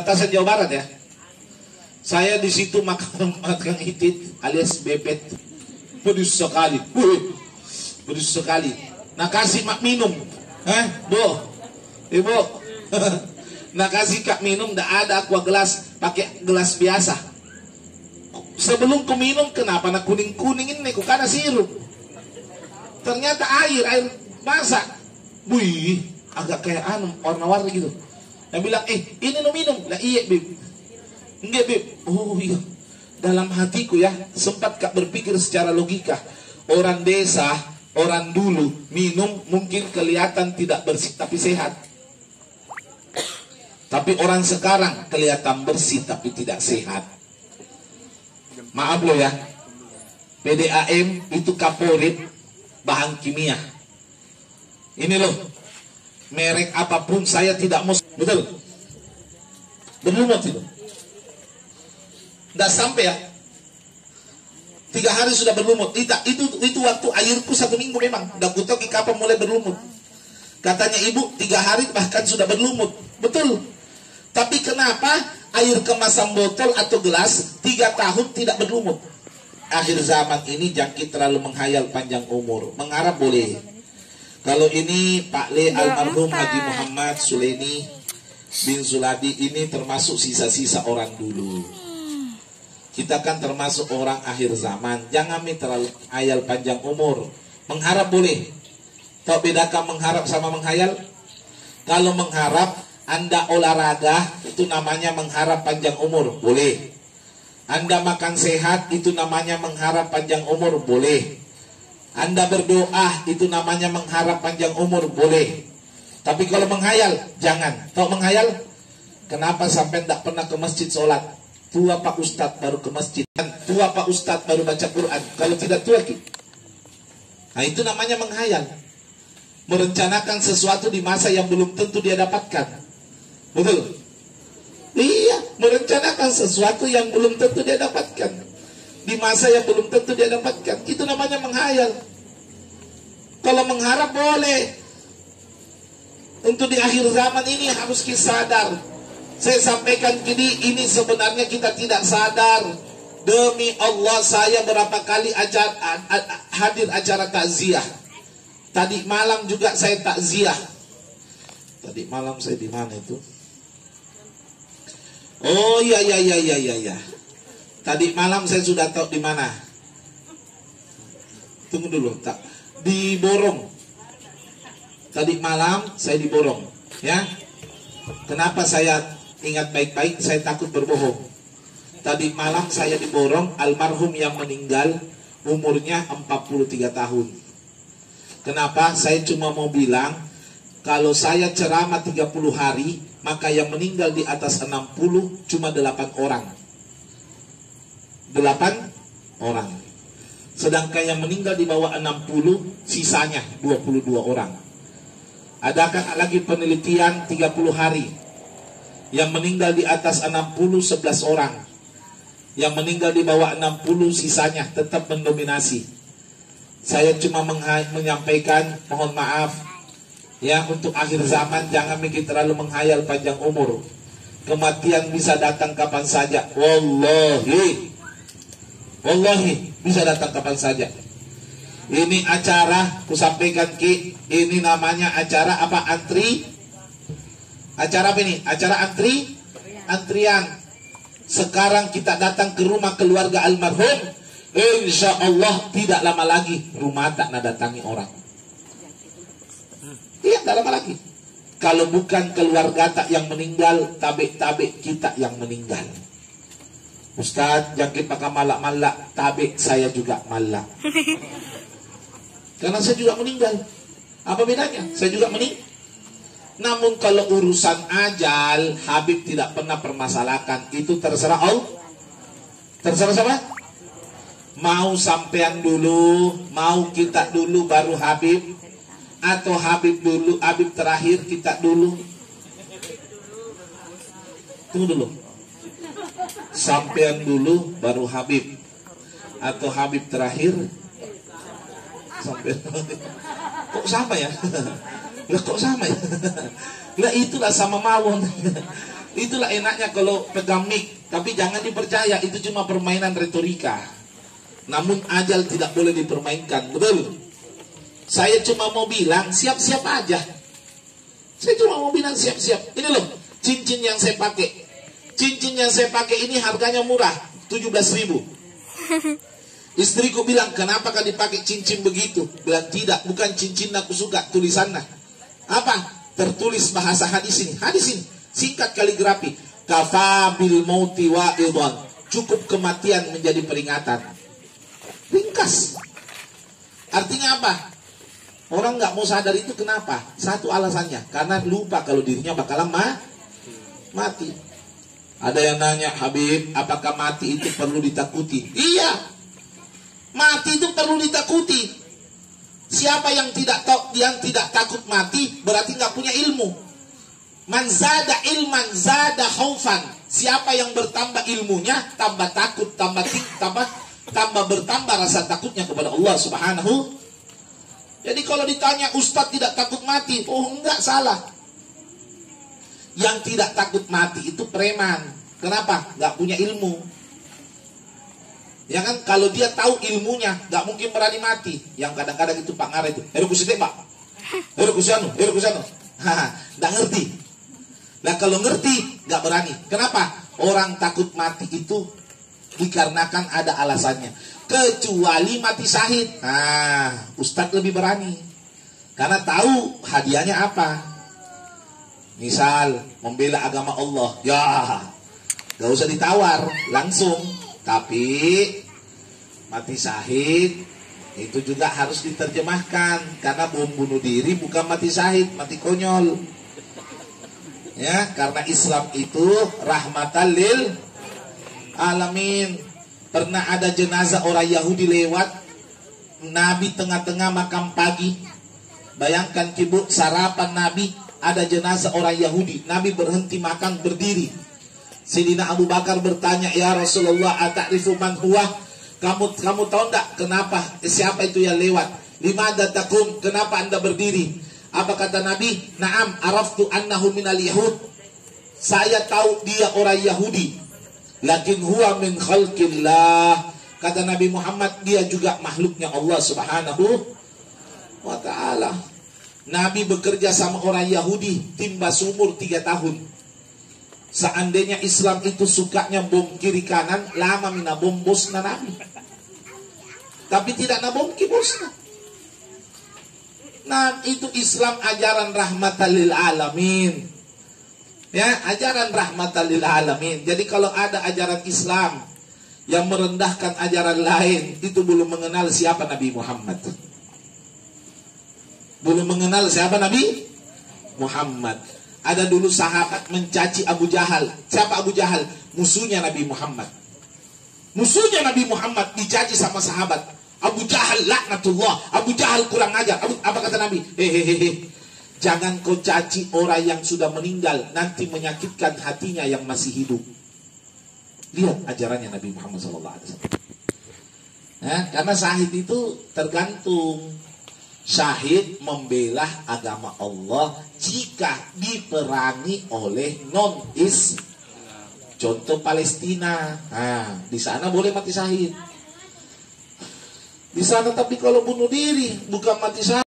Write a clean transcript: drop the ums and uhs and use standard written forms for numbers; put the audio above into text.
Batasan Jawa Barat ya. Saya di situ makan itit alias bebet. Pedes sekali. Pedes sekali. Nah kasih mak minum. Bu. Ibu. Nah kasih kak minum, ndak ada aqua gelas, pakai gelas biasa. Sebelum ku minum, kenapa nak kuning-kuning ini, ku karena sirup. Ternyata air masak. Wih, agak kayak warna-warni gitu. Dia bilang, ini no minum. Lah iya bib. Enggak bib. Oh iya. Dalam hatiku ya, sempat kak berpikir secara logika. Orang desa, orang dulu minum mungkin kelihatan tidak bersih tapi sehat. Tapi orang sekarang kelihatan bersih tapi tidak sehat. Maaf loh ya, PDAM itu kaporit bahan kimia. Ini loh, merek apapun saya tidak mau. Betul? Berlumut itu. Nggak sampai ya, 3 hari sudah berlumut. Itu waktu airku 1 minggu memang. Nggak kutoki kapan mulai berlumut. Katanya ibu 3 hari bahkan sudah berlumut. Betul. Tapi kenapa air kemasan botol atau gelas 3 tahun tidak berlumut? Akhir zaman ini jangkit terlalu menghayal panjang umur. Mengharap boleh. Kalau ini Pak Le almarhum Haji Muhammad Sulaini bin Suladi ini termasuk sisa-sisa orang dulu. Kita kan termasuk orang akhir zaman. Jangan terlalu hayal panjang umur. Mengharap boleh. Tahu bedakan mengharap sama menghayal? Kalau mengharap Anda olahraga, itu namanya mengharap panjang umur, boleh. Anda makan sehat, itu namanya mengharap panjang umur, boleh. Anda berdoa, itu namanya mengharap panjang umur, boleh. Tapi kalau menghayal, jangan. Tahu menghayal? Kenapa sampai tidak pernah ke masjid sholat? Tua Pak Ustadz baru ke masjid. Tua Pak Ustadz baru baca Quran. Kalau tidak tua, nah itu namanya menghayal. Merencanakan sesuatu di masa yang belum tentu dia dapatkan. Betul? Iya, merencanakan sesuatu yang belum tentu dia dapatkan di masa yang belum tentu dia dapatkan. Itu namanya menghayal. Kalau mengharap boleh. Untuk di akhir zaman ini harus kita sadar. Saya sampaikan gini, ini sebenarnya kita tidak sadar. Demi Allah, saya berapa kali hadir acara takziah. Tadi malam juga saya takziah. Tadi malam saya di mana itu? Oh iya. Tadi malam saya sudah tahu di mana. Tunggu dulu, tak di Borong. Tadi malam saya di Borong, ya. Kenapa saya ingat baik-baik? Saya takut berbohong. Tadi malam saya di Borong, almarhum yang meninggal umurnya 43 tahun. Kenapa? Saya cuma mau bilang, kalau saya ceramah 30 hari, maka yang meninggal di atas 60 cuma 8 orang. 8 orang. Sedangkan yang meninggal di bawah 60 sisanya 22 orang. Adakah lagi penelitian 30 hari? Yang meninggal di atas 60 11 orang. Yang meninggal di bawah 60 sisanya tetap mendominasi. Saya cuma menyampaikan, mohon maaf ya, untuk akhir zaman jangan mikir terlalu menghayal panjang umur. Kematian bisa datang kapan saja. Wallahi bisa datang kapan saja. Ini acara, ku sampaikan Ki, ini namanya acara apa? Acara apa ini? Acara antrian. Sekarang kita datang ke rumah keluarga almarhum. Insya Allah tidak lama lagi rumah tak nak datangi orang. Iya, tak lama lagi. Kalau bukan keluarga tak yang meninggal, tabik-tabik kita yang meninggal. Ustaz, jangkit pakai malak-malak, tabik saya juga malak. Karena saya juga meninggal. Apa bedanya? Saya juga meninggal. Namun kalau urusan ajal, Habib tidak pernah permasalahkan. Itu terserah Allah. Terserah siapa? Mau sampean dulu, mau kita dulu baru Habib, atau Habib dulu, Habib terakhir kita dulu. Tunggu dulu. Sampean dulu baru Habib, atau Habib terakhir sampean. Kok sama ya? Lah kok sama ya? Lah itulah sama mawon. Itulah enaknya kalau pegang mic. Tapi jangan dipercaya, itu cuma permainan retorika. Namun ajal tidak boleh dipermainkan. Betul? Saya cuma mau bilang siap-siap aja. Saya cuma mau bilang siap-siap. Ini loh cincin yang saya pakai. Cincin yang saya pakai ini harganya murah, 17.000. Istriku bilang, kenapa kan dipakai cincin begitu? Bilang, tidak, bukan cincin aku suka, tulisannya. Apa? Tertulis bahasa hadis ini. Hadis ini, singkat kaligrafi. Kafa bil mauti wa'idhan. Cukup kematian menjadi peringatan. Ringkas. Artinya apa? Orang nggak mau sadar itu kenapa? Satu alasannya, karena lupa kalau dirinya bakalan mati. Ada yang nanya, Habib, apakah mati itu perlu ditakuti? Iya, mati itu perlu ditakuti. Siapa yang tidak takut mati berarti nggak punya ilmu. Man zada ilman zada khaufan. Siapa yang bertambah ilmunya tambah takut, tambah bertambah rasa takutnya kepada Allah Subhanahu. Jadi kalau ditanya Ustadz tidak takut mati, oh enggak, salah. Yang tidak takut mati itu preman. Kenapa? Enggak punya ilmu. Ya kan, kalau dia tahu ilmunya, enggak mungkin berani mati. Yang kadang-kadang itu Pak Ngare itu, Pak. Kusano. Enggak ngerti. Nah kalau ngerti, enggak berani. Kenapa? Orang takut mati itu dikarenakan ada alasannya. Kecuali mati syahid. Nah, Ustadz lebih berani. Karena tahu hadiahnya apa. Misal, membela agama Allah. Ya, gak usah ditawar. Langsung. Tapi, mati syahid, itu juga harus diterjemahkan. Karena bom bunuh diri bukan mati syahid, mati konyol. Ya, karena Islam itu rahmatan lil alamin. Pernah ada jenazah orang Yahudi lewat, Nabi tengah-tengah makan pagi. Bayangkan ibu, sarapan Nabi, ada jenazah orang Yahudi. Nabi berhenti makan, berdiri. Sayyidina Abu Bakar bertanya, ya Rasulullah, ata'rifu man huwa? Kamu tahu enggak kenapa? Siapa itu yang lewat? Limada takum? Kenapa anda berdiri? Apa kata Nabi? Naam, araftu annahu minal yahud. Saya tahu dia orang Yahudi. Lakin huwa min khalqillah. Kata Nabi Muhammad, dia juga makhluknya Allah Subhanahu wa ta'ala. Nabi bekerja sama orang Yahudi, timba sumur 3 tahun. Seandainya Islam itu sukanya bom kiri kanan, lama mina bom bosna Nabi. Tapi tidak na bom ki bosna. Nah, itu Islam ajaran rahmatan lil alamin. Ya, ajaran rahmatan lil alamin. Jadi kalau ada ajaran Islam yang merendahkan ajaran lain, itu belum mengenal siapa Nabi Muhammad. Belum mengenal siapa Nabi Muhammad. Ada dulu sahabat mencaci Abu Jahal. Siapa Abu Jahal? Musuhnya Nabi Muhammad. Musuhnya Nabi Muhammad dicaci sama sahabat. Abu Jahal laknatullah. Abu Jahal kurang ajar. Apa kata Nabi? Hehehe. Jangan kau caci orang yang sudah meninggal, nanti menyakitkan hatinya yang masih hidup. Lihat ajarannya Nabi Muhammad SAW. Nah, karena syahid itu tergantung. Syahid membela agama Allah jika diperangi oleh non-Islam. Contoh Palestina. Nah, di sana boleh mati syahid. Di sana tapi kalau bunuh diri bukan mati syahid.